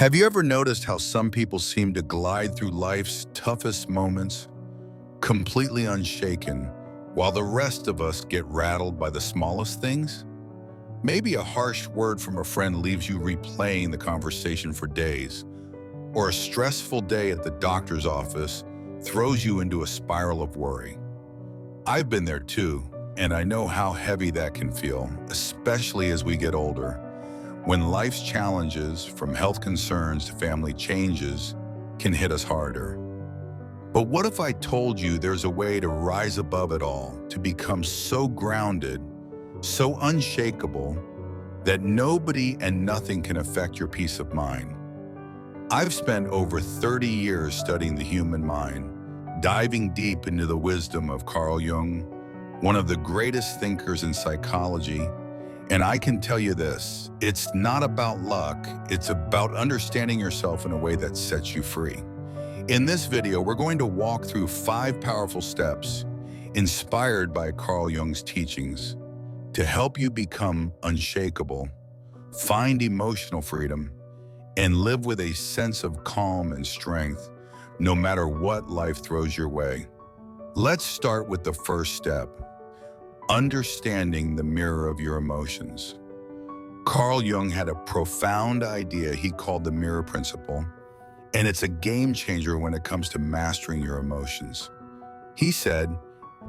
Have you ever noticed how some people seem to glide through life's toughest moments, completely unshaken, while the rest of us get rattled by the smallest things? Maybe a harsh word from a friend leaves you replaying the conversation for days, or a stressful day at the doctor's office throws you into a spiral of worry. I've been there too, and I know how heavy that can feel, especially as we get older, when life's challenges, from health concerns to family changes, can hit us harder. But what if I told you there's a way to rise above it all, to become so grounded, so unshakable, that nobody and nothing can affect your peace of mind? I've spent over 30 years studying the human mind, diving deep into the wisdom of Carl Jung, one of the greatest thinkers in psychology. And I can tell you this, it's not about luck, it's about understanding yourself in a way that sets you free. In this video, we're going to walk through 5 powerful steps inspired by Carl Jung's teachings to help you become unshakable, find emotional freedom, and live with a sense of calm and strength, no matter what life throws your way. Let's start with the first step: understanding the mirror of your emotions. Carl Jung had a profound idea he called the mirror principle, and it's a game changer when it comes to mastering your emotions. He said,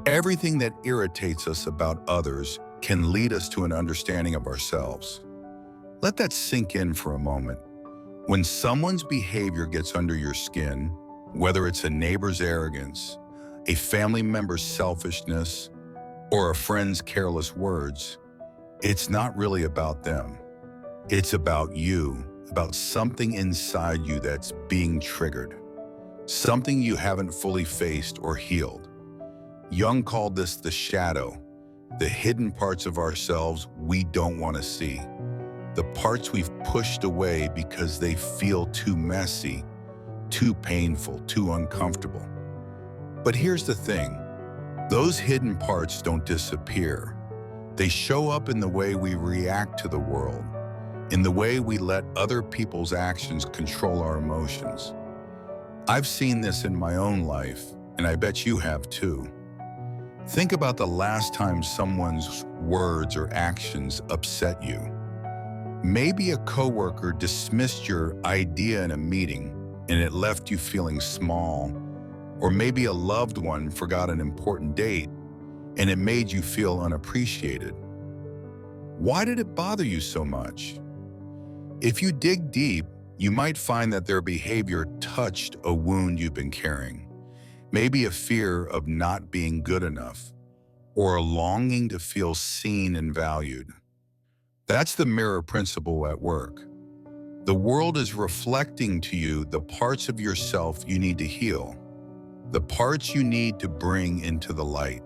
everything that irritates us about others can lead us to an understanding of ourselves. Let that sink in for a moment. When someone's behavior gets under your skin, whether it's a neighbor's arrogance, a family member's selfishness, or a friend's careless words, it's not really about them. It's about you, about something inside you that's being triggered, something you haven't fully faced or healed. Jung called this the shadow, the hidden parts of ourselves we don't want to see, the parts we've pushed away because they feel too messy, too painful, too uncomfortable. But here's the thing. Those hidden parts don't disappear. They show up in the way we react to the world, in the way we let other people's actions control our emotions. I've seen this in my own life, and I bet you have too. Think about the last time someone's words or actions upset you. Maybe a coworker dismissed your idea in a meeting, and it left you feeling small. Or maybe a loved one forgot an important date and it made you feel unappreciated. Why did it bother you so much? If you dig deep, you might find that their behavior touched a wound you've been carrying. Maybe a fear of not being good enough, or a longing to feel seen and valued. That's the mirror principle at work. The world is reflecting to you the parts of yourself you need to heal, the parts you need to bring into the light.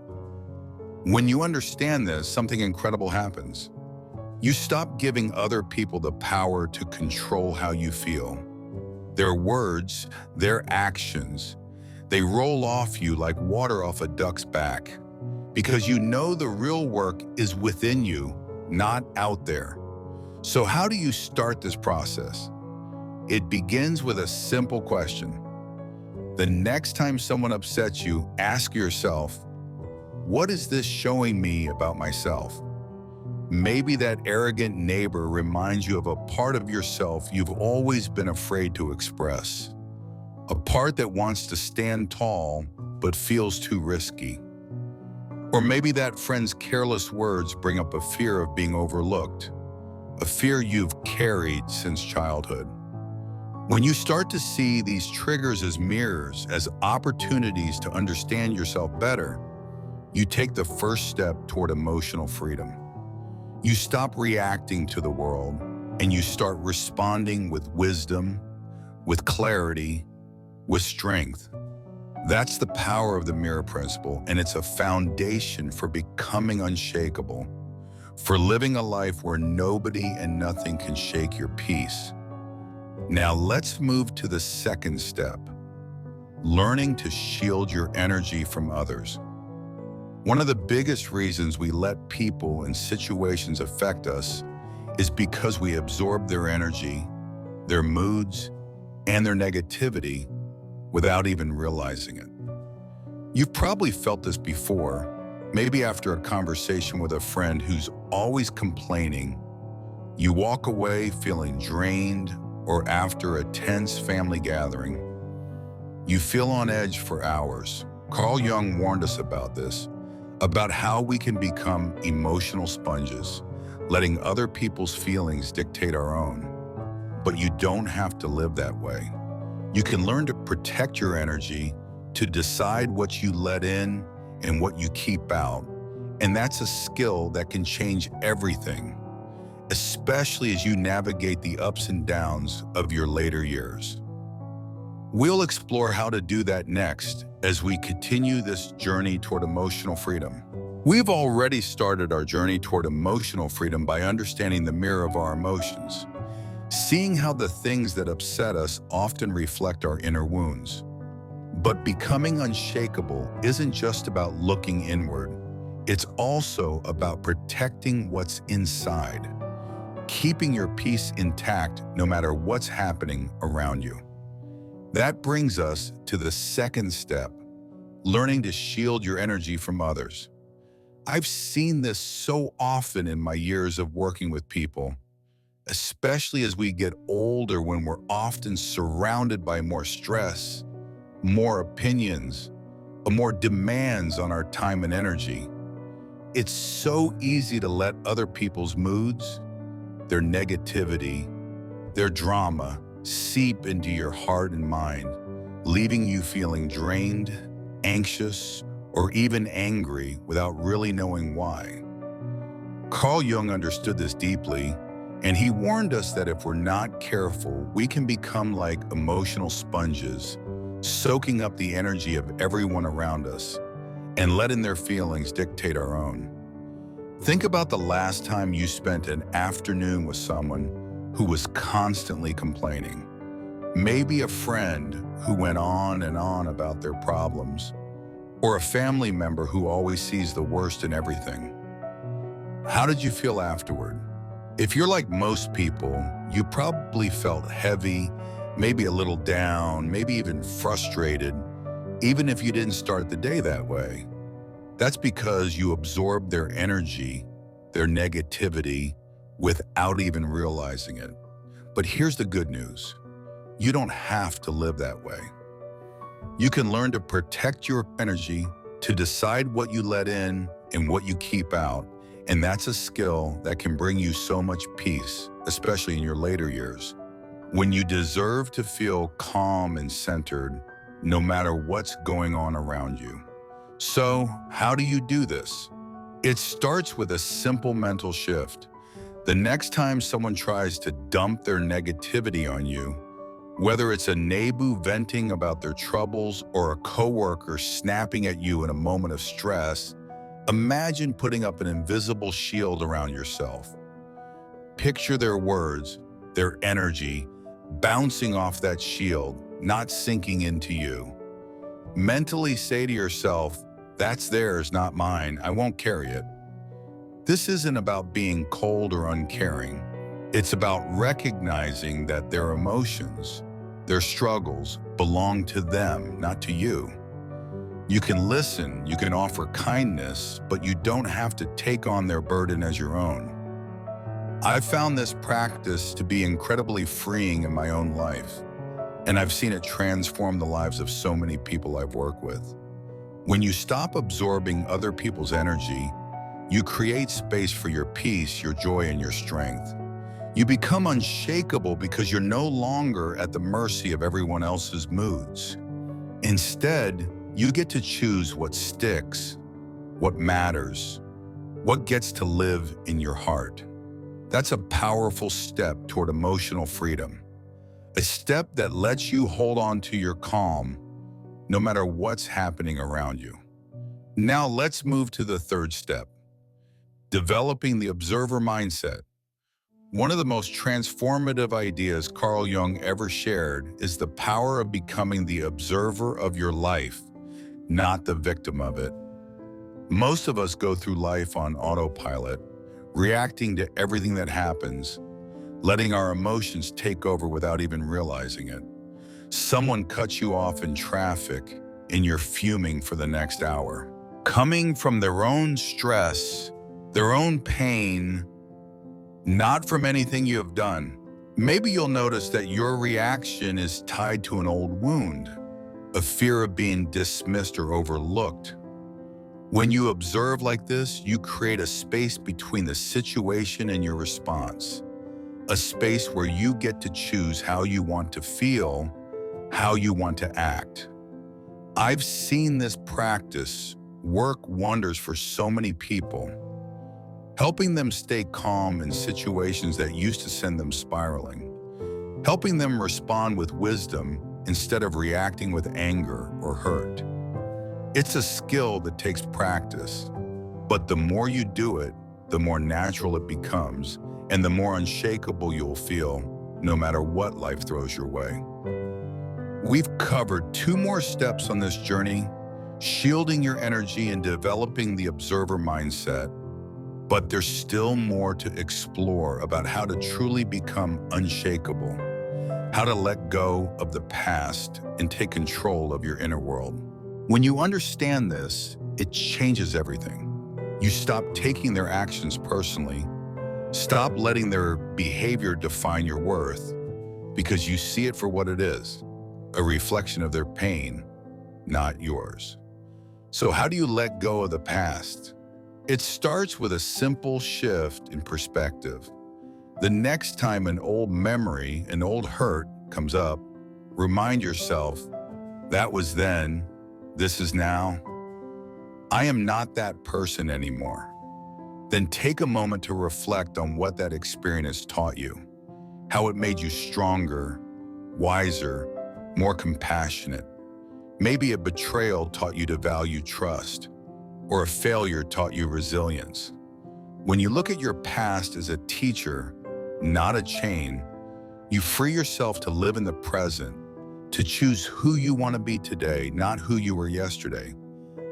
When you understand this, something incredible happens. You stop giving other people the power to control how you feel. Their words, their actions, they roll off you like water off a duck's back, because you know the real work is within you, not out there. So how do you start this process? It begins with a simple question. The next time someone upsets you, ask yourself, what is this showing me about myself? Maybe that arrogant neighbor reminds you of a part of yourself you've always been afraid to express, a part that wants to stand tall but feels too risky. Or maybe that friend's careless words bring up a fear of being overlooked, a fear you've carried since childhood. When you start to see these triggers as mirrors, as opportunities to understand yourself better, you take the first step toward emotional freedom. You stop reacting to the world and you start responding with wisdom, with clarity, with strength. That's the power of the mirror principle, and it's a foundation for becoming unshakable, for living a life where nobody and nothing can shake your peace. Now let's move to the second step, learning to shield your energy from others. One of the biggest reasons we let people and situations affect us is because we absorb their energy, their moods, and their negativity without even realizing it. You've probably felt this before, maybe after a conversation with a friend who's always complaining. You walk away feeling drained, or after a tense family gathering, you feel on edge for hours. Carl Jung warned us about this, about how we can become emotional sponges, letting other people's feelings dictate our own. But you don't have to live that way. You can learn to protect your energy, to decide what you let in and what you keep out. And that's a skill that can change everything, especially as you navigate the ups and downs of your later years. We'll explore how to do that next as we continue this journey toward emotional freedom. We've already started our journey toward emotional freedom by understanding the mirror of our emotions, seeing how the things that upset us often reflect our inner wounds. But becoming unshakable isn't just about looking inward. It's also about protecting what's inside, keeping your peace intact no matter what's happening around you. That brings us to the second step, learning to shield your energy from others. I've seen this so often in my years of working with people, especially as we get older, when we're often surrounded by more stress, more opinions, more demands on our time and energy. It's so easy to let other people's moods, their negativity, their drama seep into your heart and mind, leaving you feeling drained, anxious, or even angry without really knowing why. Carl Jung understood this deeply, and he warned us that if we're not careful, we can become like emotional sponges, soaking up the energy of everyone around us and letting their feelings dictate our own. Think about the last time you spent an afternoon with someone who was constantly complaining. Maybe a friend who went on and on about their problems, or a family member who always sees the worst in everything. How did you feel afterward? If you're like most people, you probably felt heavy, maybe a little down, maybe even frustrated, even if you didn't start the day that way. That's because you absorbed their energy, their negativity, without even realizing it. But here's the good news. You don't have to live that way. You can learn to protect your energy, to decide what you let in and what you keep out. And that's a skill that can bring you so much peace, especially in your later years, when you deserve to feel calm and centered, no matter what's going on around you. So, how do you do this? It starts with a simple mental shift. The next time someone tries to dump their negativity on you, whether it's a neighbor venting about their troubles or a coworker snapping at you in a moment of stress, imagine putting up an invisible shield around yourself. Picture their words, their energy, bouncing off that shield, not sinking into you. Mentally say to yourself, "That's theirs, not mine. I won't carry it." This isn't about being cold or uncaring. It's about recognizing that their emotions, their struggles, belong to them, not to you. You can listen, you can offer kindness, but you don't have to take on their burden as your own. I've found this practice to be incredibly freeing in my own life, and I've seen it transform the lives of so many people I've worked with. When you stop absorbing other people's energy, you create space for your peace, your joy, and your strength. You become unshakable because you're no longer at the mercy of everyone else's moods. Instead, you get to choose what sticks, what matters, what gets to live in your heart. That's a powerful step toward emotional freedom. A step that lets you hold on to your calm, no matter what's happening around you. Now let's move to the third step, developing the observer mindset. One of the most transformative ideas Carl Jung ever shared is the power of becoming the observer of your life, not the victim of it. Most of us go through life on autopilot, reacting to everything that happens, letting our emotions take over without even realizing it. Someone cuts you off in traffic and you're fuming for the next hour. Coming from their own stress, their own pain, not from anything you have done. Maybe you'll notice that your reaction is tied to an old wound, a fear of being dismissed or overlooked. When you observe like this, you create a space between the situation and your response, a space where you get to choose how you want to feel, how you want to act. I've seen this practice work wonders for so many people, helping them stay calm in situations that used to send them spiraling, helping them respond with wisdom instead of reacting with anger or hurt. It's a skill that takes practice, but the more you do it, the more natural it becomes, and the more unshakable you'll feel, no matter what life throws your way. We've covered 2 more steps on this journey, shielding your energy and developing the observer mindset, but there's still more to explore about how to truly become unshakable, how to let go of the past and take control of your inner world. When you understand this, it changes everything. You stop taking their actions personally, stop letting their behavior define your worth, because you see it for what it is, a reflection of their pain, not yours. So how do you let go of the past? It starts with a simple shift in perspective. The next time an old memory, an old hurt comes up, remind yourself, that was then, this is now. I am not that person anymore. Then take a moment to reflect on what that experience taught you, how it made you stronger, wiser, more compassionate. Maybe a betrayal taught you to value trust, or a failure taught you resilience. When you look at your past as a teacher, not a chain, you free yourself to live in the present, to choose who you want to be today, not who you were yesterday.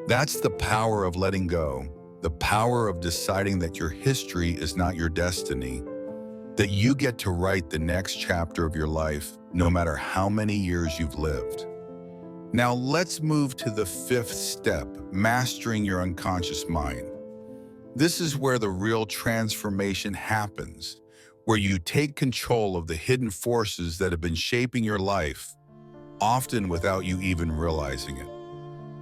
That's the power of letting go, the power of deciding that your history is not your destiny, that you get to write the next chapter of your life, no matter how many years you've lived. Now let's move to the 5th step, mastering your unconscious mind. This is where the real transformation happens, where you take control of the hidden forces that have been shaping your life, often without you even realizing it.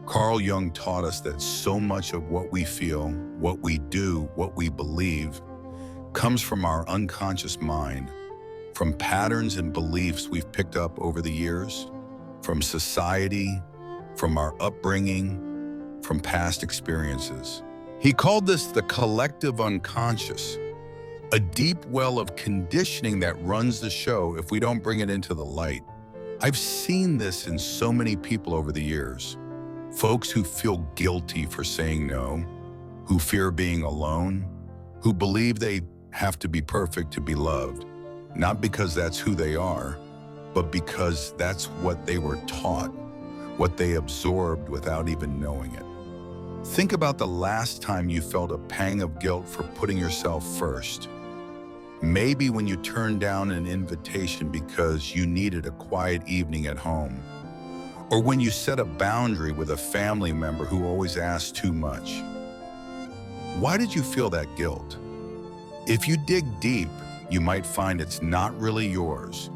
Carl Jung taught us that so much of what we feel, what we do, what we believe, comes from our unconscious mind, from patterns and beliefs we've picked up over the years, from society, from our upbringing, from past experiences. He called this the collective unconscious, a deep well of conditioning that runs the show if we don't bring it into the light. I've seen this in so many people over the years. Folks who feel guilty for saying no, who fear being alone, who believe they have to be perfect to be loved, not because that's who they are, but because that's what they were taught, what they absorbed without even knowing it. Think about the last time you felt a pang of guilt for putting yourself first. Maybe when you turned down an invitation because you needed a quiet evening at home, or when you set a boundary with a family member who always asked too much. Why did you feel that guilt? If you dig deep, you might find it's not really yours.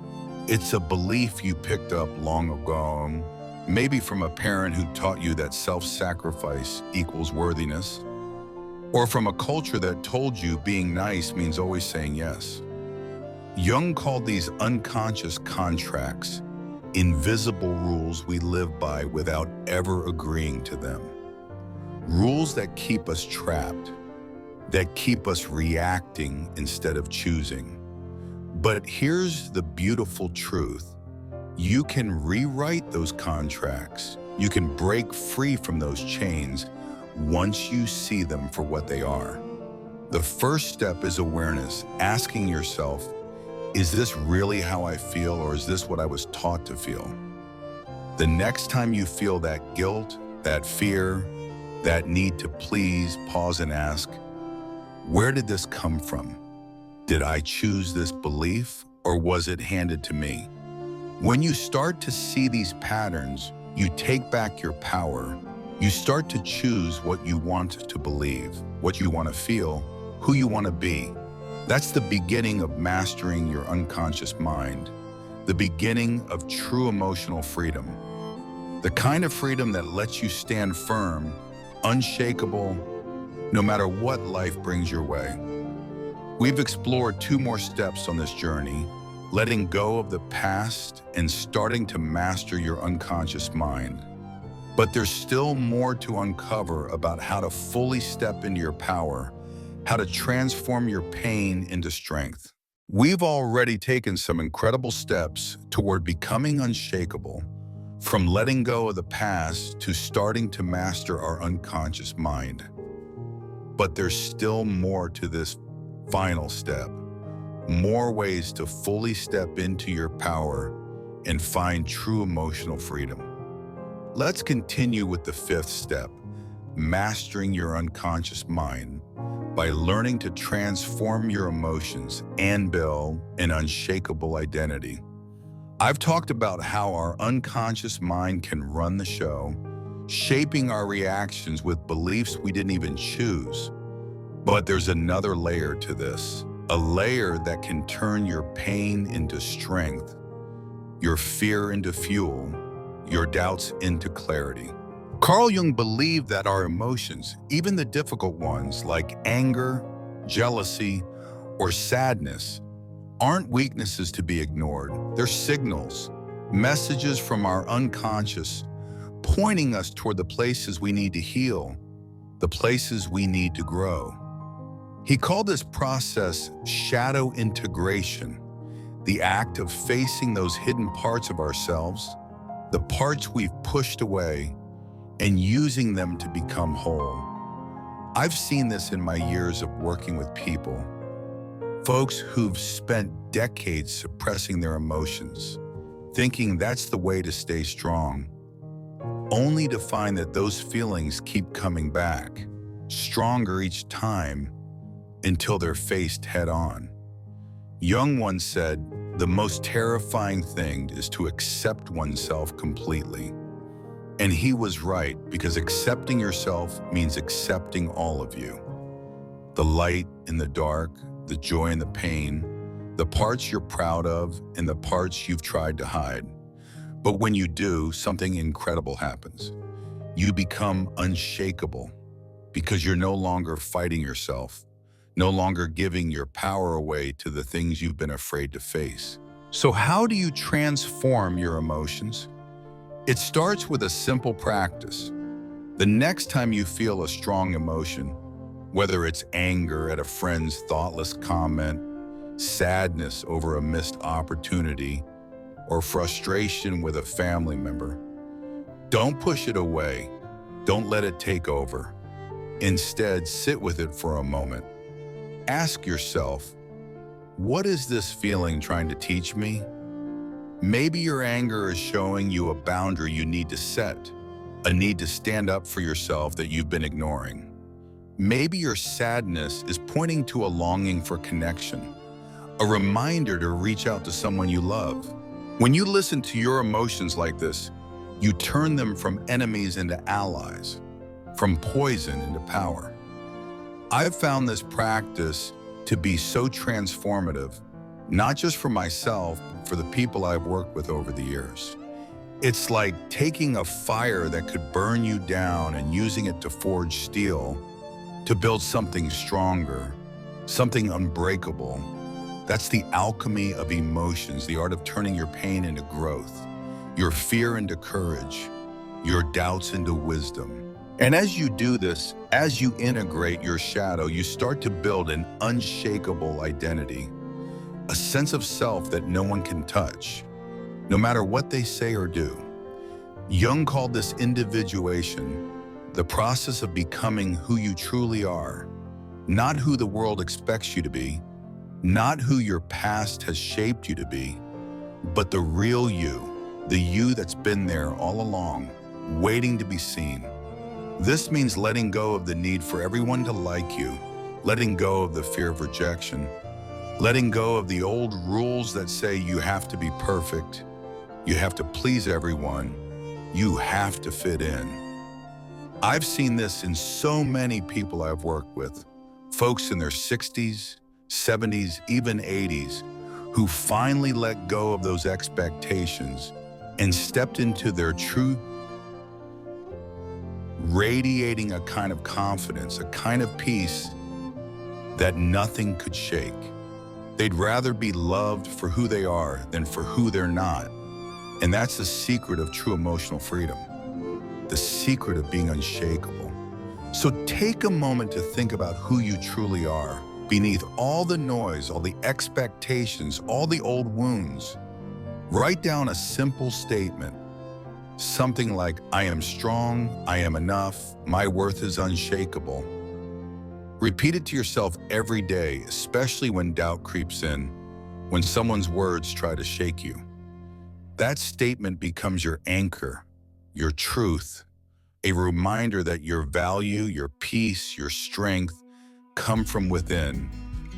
It's a belief you picked up long ago, maybe from a parent who taught you that self-sacrifice equals worthiness, or from a culture that told you being nice means always saying yes. Jung called these unconscious contracts, invisible rules we live by without ever agreeing to them. Rules that keep us trapped, that keep us reacting instead of choosing. But here's the beautiful truth. You can rewrite those contracts. You can break free from those chains once you see them for what they are. The first step is awareness, asking yourself, is this really how I feel, or is this what I was taught to feel? The next time you feel that guilt, that fear, that need to please, pause and ask, where did this come from? Did I choose this belief or was it handed to me? When you start to see these patterns, you take back your power. You start to choose what you want to believe, what you want to feel, who you want to be. That's the beginning of mastering your unconscious mind, the beginning of true emotional freedom. The kind of freedom that lets you stand firm, unshakable, no matter what life brings your way. We've explored 2 more steps on this journey, letting go of the past and starting to master your unconscious mind. But there's still more to uncover about how to fully step into your power, how to transform your pain into strength. We've already taken some incredible steps toward becoming unshakable, from letting go of the past to starting to master our unconscious mind. But there's still more to this final step, more ways to fully step into your power and find true emotional freedom. Let's continue with the 5th step, mastering your unconscious mind by learning to transform your emotions and build an unshakable identity. I've talked about how our unconscious mind can run the show, shaping our reactions with beliefs we didn't even choose. But there's another layer to this, a layer that can turn your pain into strength, your fear into fuel, your doubts into clarity. Carl Jung believed that our emotions, even the difficult ones like anger, jealousy, or sadness, aren't weaknesses to be ignored. They're signals, messages from our unconscious, pointing us toward the places we need to heal, the places we need to grow. He called this process shadow integration, the act of facing those hidden parts of ourselves, the parts we've pushed away, and using them to become whole. I've seen this in my years of working with people, folks who've spent decades suppressing their emotions, thinking that's the way to stay strong, only to find that those feelings keep coming back, stronger each time, until they're faced head-on. Jung once said, "The most terrifying thing is to accept oneself completely." And he was right, because accepting yourself means accepting all of you. The light and the dark, the joy and the pain, the parts you're proud of and the parts you've tried to hide. But when you do, something incredible happens. You become unshakable because you're no longer fighting yourself, no longer giving your power away to the things you've been afraid to face. So how do you transform your emotions? It starts with a simple practice. The next time you feel a strong emotion, whether it's anger at a friend's thoughtless comment, sadness over a missed opportunity, or frustration with a family member, don't push it away. Don't let it take over. Instead, sit with it for a moment. Ask yourself, what is this feeling trying to teach me? Maybe your anger is showing you a boundary you need to set, a need to stand up for yourself that you've been ignoring. Maybe your sadness is pointing to a longing for connection, a reminder to reach out to someone you love. When you listen to your emotions like this, you turn them from enemies into allies, from poison into power. I've found this practice to be so transformative, not just for myself, but for the people I've worked with over the years. It's like taking a fire that could burn you down and using it to forge steel, to build something stronger, something unbreakable. That's the alchemy of emotions, the art of turning your pain into growth, your fear into courage, your doubts into wisdom. And as you do this, as you integrate your shadow, you start to build an unshakable identity, a sense of self that no one can touch, no matter what they say or do. Jung called this individuation, the process of becoming who you truly are, not who the world expects you to be, not who your past has shaped you to be, but the real you, the you that's been there all along, waiting to be seen. This means letting go of the need for everyone to like you, letting go of the fear of rejection, letting go of the old rules that say you have to be perfect, you have to please everyone, you have to fit in. I've seen this in so many people I've worked with, folks in their 60s, 70s, even 80s, who finally let go of those expectations and stepped into their true, radiating a kind of confidence, a kind of peace that nothing could shake. They'd rather be loved for who they are than for who they're not. And that's the secret of true emotional freedom, the secret of being unshakable. So take a moment to think about who you truly are, beneath all the noise, all the expectations, all the old wounds. Write down a simple statement, something like, I am strong, I am enough, my worth is unshakable. Repeat it to yourself every day, especially when doubt creeps in, when someone's words try to shake you. That statement becomes your anchor, your truth, a reminder that your value, your peace, your strength come from within,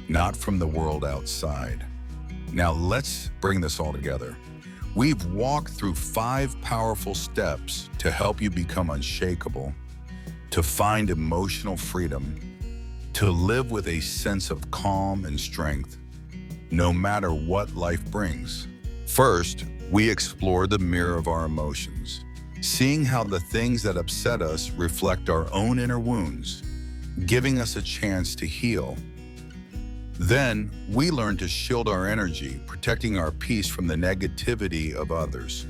not from the world outside. Now let's bring this all together. We've walked through 5 powerful steps to help you become unshakable, to find emotional freedom, to live with a sense of calm and strength, no matter what life brings. First, we explore the mirror of our emotions, seeing how the things that upset us reflect our own inner wounds, giving us a chance to heal. Then, we learn to shield our energy, protecting our peace from the negativity of others.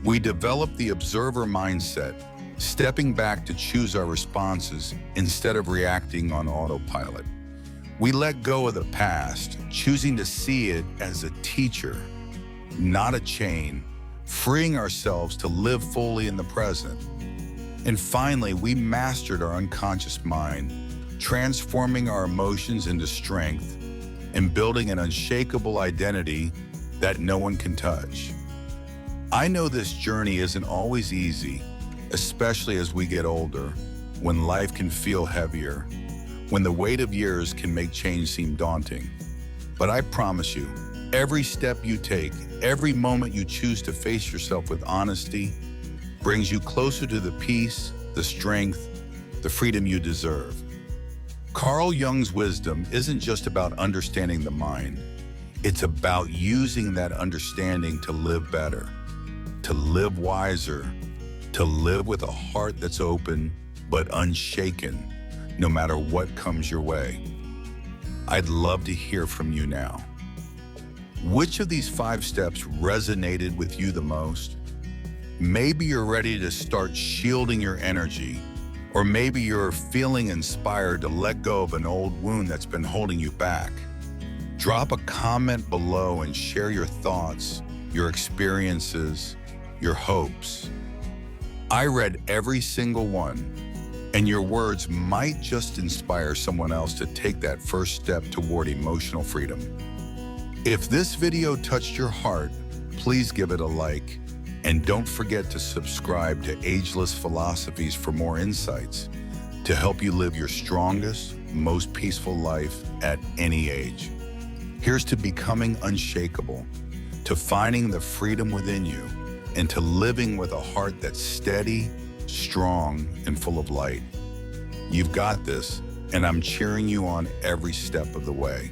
We develop the observer mindset, stepping back to choose our responses instead of reacting on autopilot. We let go of the past, choosing to see it as a teacher, not a chain, freeing ourselves to live fully in the present. And finally, we mastered our unconscious mind, transforming our emotions into strength and building an unshakable identity that no one can touch. I know this journey isn't always easy, especially as we get older, when life can feel heavier, when the weight of years can make change seem daunting. But I promise you, every step you take, every moment you choose to face yourself with honesty, brings you closer to the peace, the strength, the freedom you deserve. Carl Jung's wisdom isn't just about understanding the mind. It's about using that understanding to live better, to live wiser, to live with a heart that's open but unshaken, no matter what comes your way. I'd love to hear from you now. Which of these 5 steps resonated with you the most? Maybe you're ready to start shielding your energy, or maybe you're feeling inspired to let go of an old wound that's been holding you back. Drop a comment below and share your thoughts, your experiences, your hopes. I read every single one, and your words might just inspire someone else to take that first step toward emotional freedom. If this video touched your heart, please give it a like, and don't forget to subscribe to Ageless Philosophies for more insights to help you live your strongest, most peaceful life at any age. Here's to becoming unshakable, to finding the freedom within you, and to living with a heart that's steady, strong, and full of light. You've got this, and I'm cheering you on every step of the way.